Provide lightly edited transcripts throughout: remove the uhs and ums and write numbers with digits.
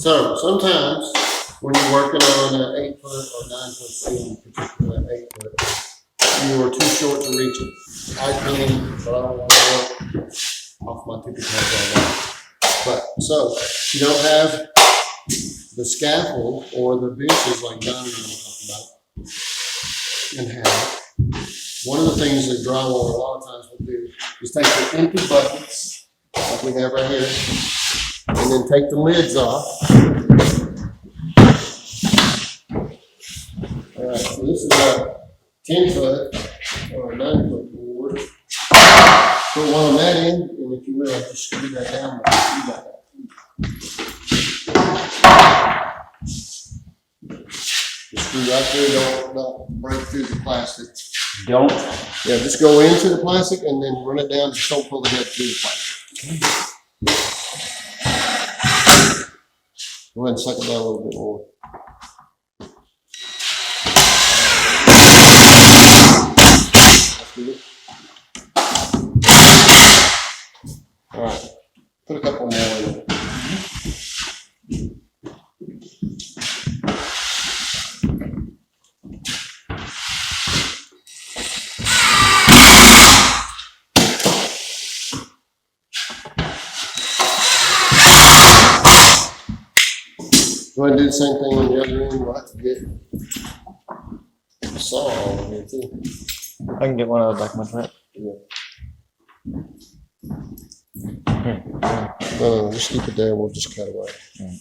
So sometimes when you're working on an 8 foot or 9 foot ceiling, particularly 8 foot, you are too short to reach it. I can, but I don't want to work off my tippy toes all day. But so you don't have the scaffold or the benches like John and I were talking about and have. One of the things that drywall a lot of times will do is take the empty buckets like we have right here and then take the lids off. All right, so this is a 10 foot or a 9 foot board. Put one on that end, and if you will, just screw that down. You got that. Just screw right through, don't break through the plastic. Don't? Yeah, just go into the plastic and then run it down, just don't pull the head through the plastic. Go ahead and suck it down a little bit more. All right, put a couple more in there. Go ahead and do the same thing on the other end. We'll have to get a saw over here too. I can get one out of the back of my truck. Yeah. No, just keep it there. We'll just cut away. Right.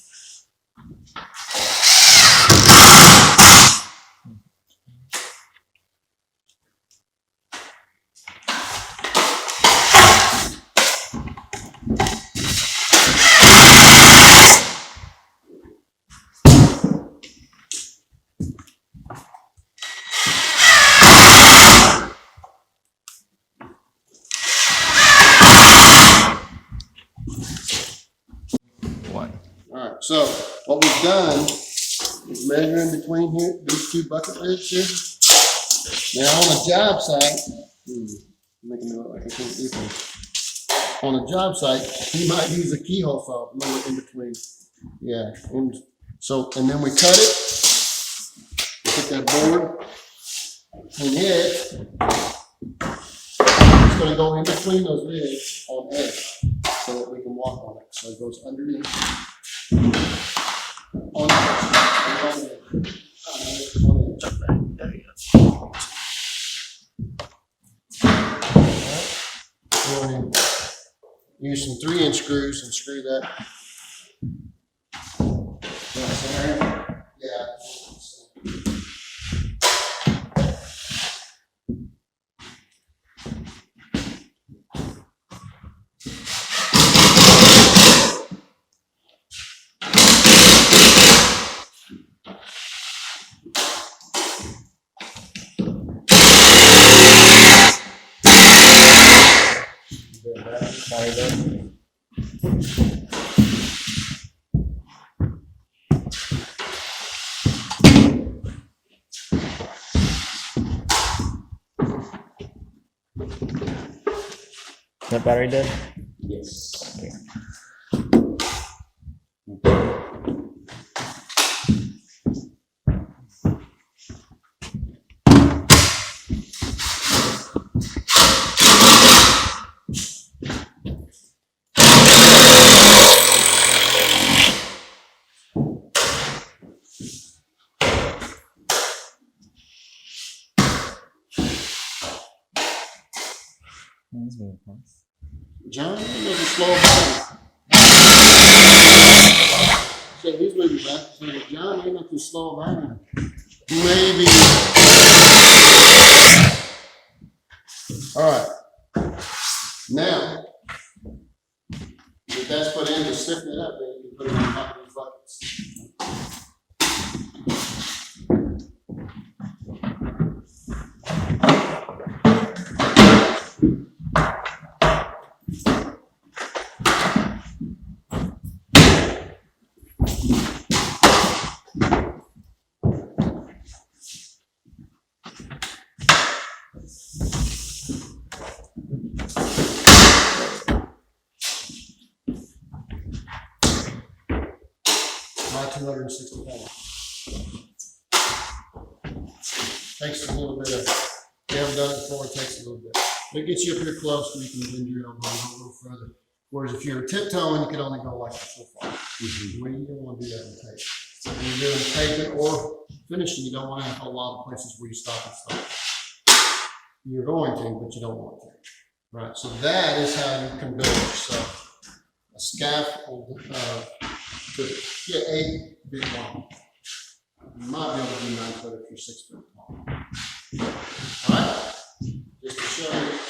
Alright, so what we've done is measure in between here, these two bucket lids here. Now on a job site, making me look like I can't do things. On a job site, you might use a keyhole saw, lower in between. Yeah, and then we cut it, we put that board in it. It's going to go in between those lids on edge so that we can walk on it. So it goes underneath. On the use some 3-inch screws and screw that. Yeah. Is that battery dead? Yes. Okay. That's very nice. John, you need to slow down. So he's moving back. So John, you need to slow down. Maybe. All right. Now, if that's put in to stiffen it up, then you can put it on top of these buckets. by 260 pounds. Takes a little bit of, if you haven't done it before, it takes a little bit. But it gets you up here close where you can bend your elbow and go a little further. Whereas if you're tiptoeing, you can only go like this so far. Well, you don't want to do that on tape. So when you're doing pavement or finishing, you don't want to have a lot of places where you stop and stop. You're going to, but you don't want to. Right, so that is how you can build yourself a scaffold to get 8 feet long. You might be able to do 9 foot if you're 6 foot tall. All right, just to show you.